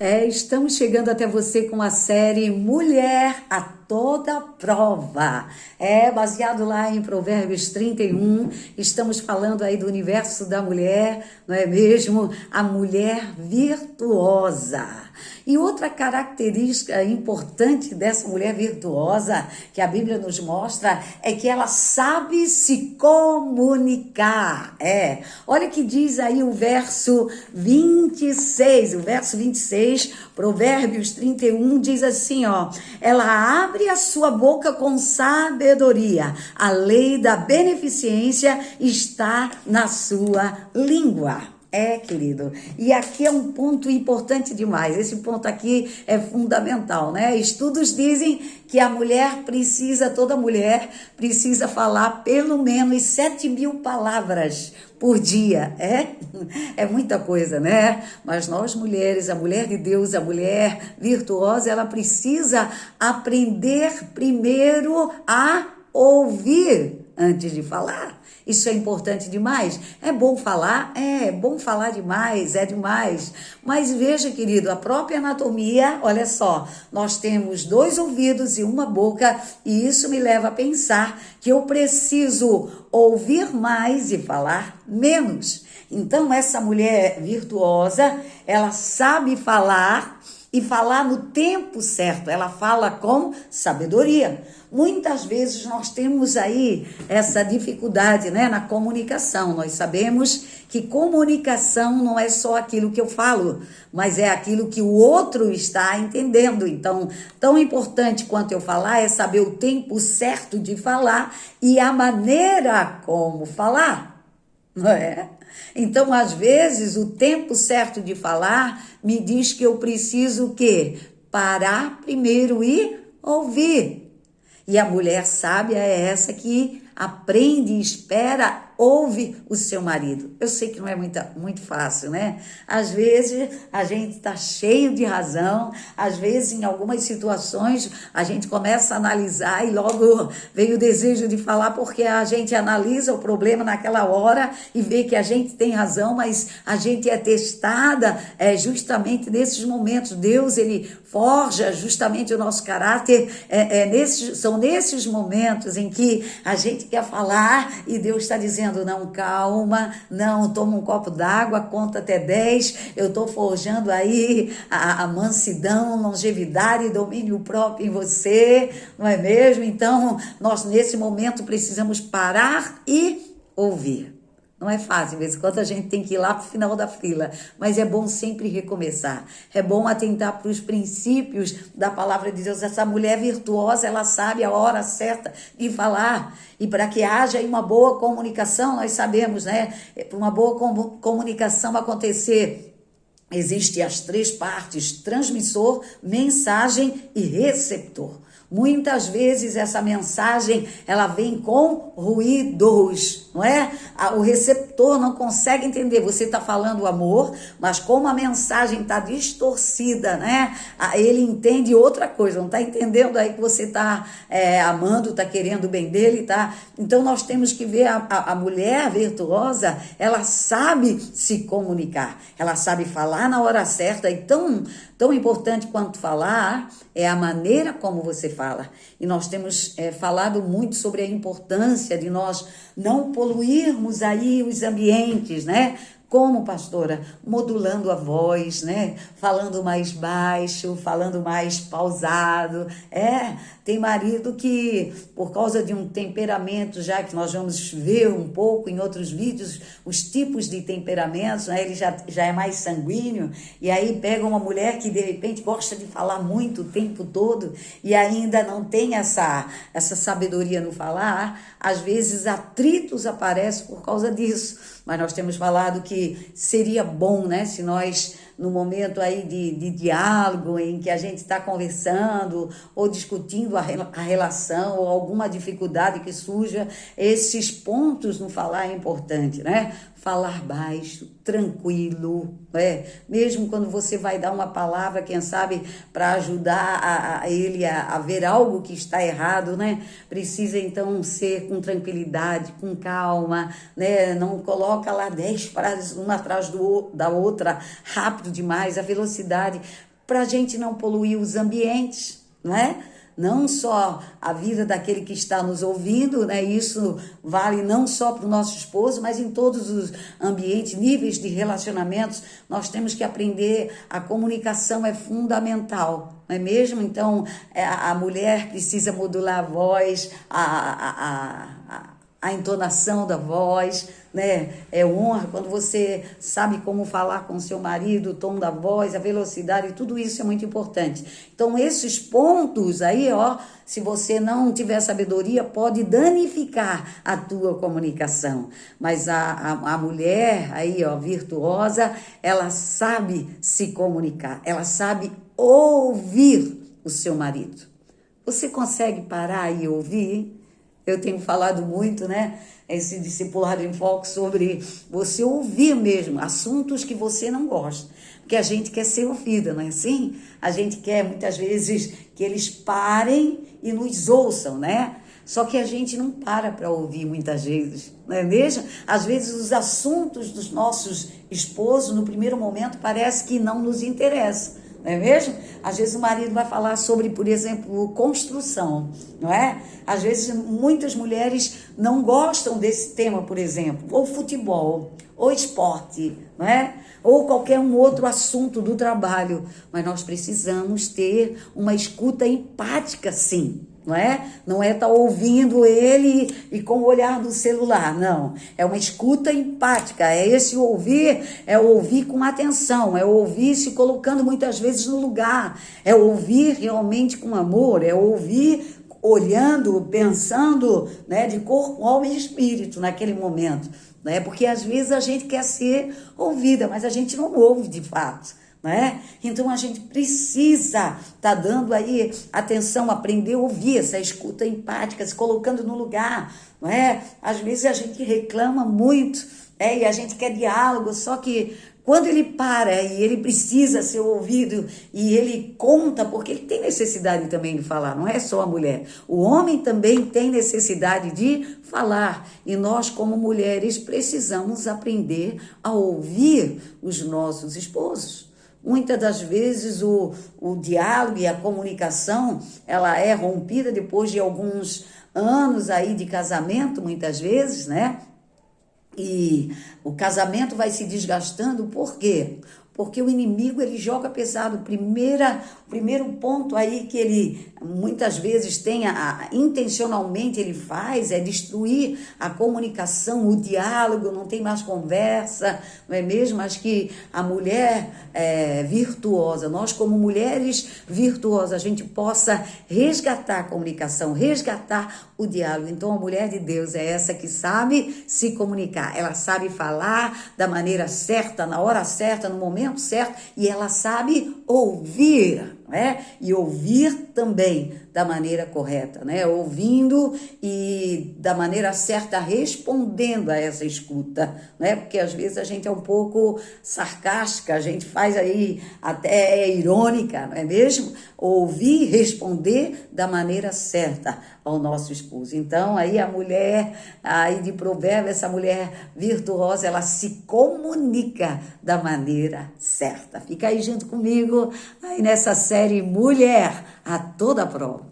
Estamos chegando até você com a série Mulher a Toda Prova. Baseado lá em Provérbios 31, estamos falando aí do universo da mulher, não é mesmo? A mulher virtuosa. E outra característica importante dessa mulher virtuosa que a Bíblia nos mostra é que ela sabe se comunicar. Olha que diz aí o verso 26, Provérbios 31 diz assim, ela abre a sua boca com sabedoria, a lei da beneficência está na sua língua. Querido, e aqui é um ponto importante demais, esse ponto aqui é fundamental, né? Estudos dizem que toda mulher precisa falar pelo menos 7.000 palavras por dia, é muita coisa, né? Mas nós mulheres, a mulher de Deus, a mulher virtuosa, ela precisa aprender primeiro a ouvir antes de falar. Isso é importante demais. É bom falar? É bom falar demais, é demais. Mas veja, querido, a própria anatomia, olha só, nós temos 2 ouvidos e uma boca, e isso me leva a pensar que eu preciso ouvir mais e falar menos. Então, essa mulher virtuosa, ela sabe falar e falar no tempo certo, ela fala com sabedoria. Muitas vezes nós temos aí essa dificuldade, né, na comunicação. Nós sabemos que comunicação não é só aquilo que eu falo, mas é aquilo que o outro está entendendo. Então, tão importante quanto eu falar é saber o tempo certo de falar e a maneira como falar, não é? Então, às vezes, o tempo certo de falar me diz que eu preciso o quê? Parar primeiro e ouvir. E a mulher sábia é essa que aprende, espera, ouve o seu marido. Eu sei que não é muito fácil, né? Às vezes a gente está cheio de razão, às vezes em algumas situações a gente começa a analisar e logo vem o desejo de falar porque a gente analisa o problema naquela hora e vê que a gente tem razão, mas a gente é testada justamente nesses momentos. Deus, ele forja justamente o nosso caráter, são nesses momentos em que a gente quer falar e Deus está dizendo, não, calma, não, toma um copo d'água, conta até 10, eu estou forjando aí a mansidão, longevidade e domínio próprio em você, não é mesmo? Então, nós nesse momento precisamos parar e ouvir. Não é fácil, de vez em quando a gente tem que ir lá para o final da fila, mas é bom sempre recomeçar. É bom atentar para os princípios da palavra de Deus. Essa mulher virtuosa, ela sabe a hora certa de falar. E para que haja uma boa comunicação, nós sabemos, né? Para uma boa comunicação acontecer, existem as 3 partes: transmissor, mensagem e receptor. Muitas vezes essa mensagem, ela vem com ruídos, não é? O receptor não consegue entender, você está falando amor, mas como a mensagem está distorcida, né? Ele entende outra coisa, não está entendendo aí que você está amando, está querendo o bem dele, tá? Então nós temos que ver a mulher virtuosa, ela sabe se comunicar, ela sabe falar na hora certa, e tão importante quanto falar é a maneira como você fala. E nós temos falado muito sobre a importância de nós não poluirmos aí os ambientes, né? Como, pastora? Modulando a voz, né? Falando mais baixo, falando mais pausado. Tem marido que, por causa de um temperamento, já que nós vamos ver um pouco em outros vídeos, os tipos de temperamentos, né? Ele já é mais sanguíneo, e aí pega uma mulher que, de repente, gosta de falar muito o tempo todo, e ainda não tem essa sabedoria no falar. Às vezes, atritos aparecem por causa disso. Mas nós temos falado que seria bom, né, se nós, no momento aí de diálogo, em que a gente está conversando ou discutindo a relação ou alguma dificuldade que surja, esses pontos no falar é importante, né? Falar baixo, tranquilo, mesmo quando você vai dar uma palavra, quem sabe, para ajudar ele a ver algo que está errado, né? Precisa então ser com tranquilidade, com calma, né? Não coloca lá 10 frases uma atrás da outra, rápido demais, a velocidade para a gente não poluir os ambientes, não é? Não só a vida daquele que está nos ouvindo, né? Isso vale não só para o nosso esposo, mas em todos os ambientes, níveis de relacionamentos, nós temos que aprender, a comunicação é fundamental, não é mesmo? Então, a mulher precisa modular a voz, a entonação da voz, né? É honra quando você sabe como falar com seu marido, o tom da voz, a velocidade, tudo isso é muito importante. Então, esses pontos aí, ó, se você não tiver sabedoria, pode danificar a tua comunicação. Mas a mulher aí, ó, virtuosa, ela sabe se comunicar, ela sabe ouvir o seu marido. Você consegue parar e ouvir? Eu tenho falado muito, né? Esse discipulado em foco sobre você ouvir mesmo assuntos que você não gosta. Porque a gente quer ser ouvida, não é assim? A gente quer muitas vezes que eles parem e nos ouçam, né? Só que a gente não para ouvir muitas vezes, não é mesmo? Às vezes os assuntos dos nossos esposos, no primeiro momento, parece que não nos interessam. Não é mesmo? Às vezes o marido vai falar sobre, por exemplo, construção, não é? Às vezes muitas mulheres não gostam desse tema, por exemplo, ou futebol, ou esporte, não é? Ou qualquer um outro assunto do trabalho, mas nós precisamos ter uma escuta empática, sim. Não é? Não é estar ouvindo ele e com o olhar do celular, não. É uma escuta empática, é esse ouvir, é ouvir com atenção, é ouvir se colocando muitas vezes no lugar, é ouvir realmente com amor, é ouvir olhando, pensando, né, de corpo, alma e espírito naquele momento, né? Porque às vezes a gente quer ser ouvida, mas a gente não ouve de fato. Né? Então a gente precisa estar dando aí atenção, aprender a ouvir essa escuta empática, se colocando no lugar, não é? Às vezes a gente reclama muito, e a gente quer diálogo, só que quando ele para e ele precisa ser ouvido e ele conta, porque ele tem necessidade também de falar, não é só a mulher. O homem também tem necessidade de falar e nós, como mulheres, precisamos aprender a ouvir os nossos esposos. Muitas das vezes o diálogo e a comunicação, ela é rompida depois de alguns anos aí de casamento, muitas vezes, né? E o casamento vai se desgastando, por quê? Porque o inimigo, ele joga pesado. O primeiro ponto aí que ele muitas vezes tem, intencionalmente ele faz, é destruir a comunicação, o diálogo, não tem mais conversa, não é mesmo? Mas que a mulher virtuosa, nós como mulheres virtuosas, a gente possa resgatar a comunicação, resgatar o diálogo. Então a mulher de Deus é essa que sabe se comunicar, ela sabe falar da maneira certa, na hora certa, no momento certo, e ela sabe ouvir, né? E ouvir também da maneira correta, né? Ouvindo e da maneira certa respondendo a essa escuta, né? Porque às vezes a gente é um pouco sarcástica, a gente faz aí até irônica, não é mesmo? Ouvir e responder da maneira certa ao nosso esposo. Então aí a mulher aí de Provérbios, essa mulher virtuosa, ela se comunica da maneira certa. Fica aí junto comigo aí nessa série Mulher a Toda Prova.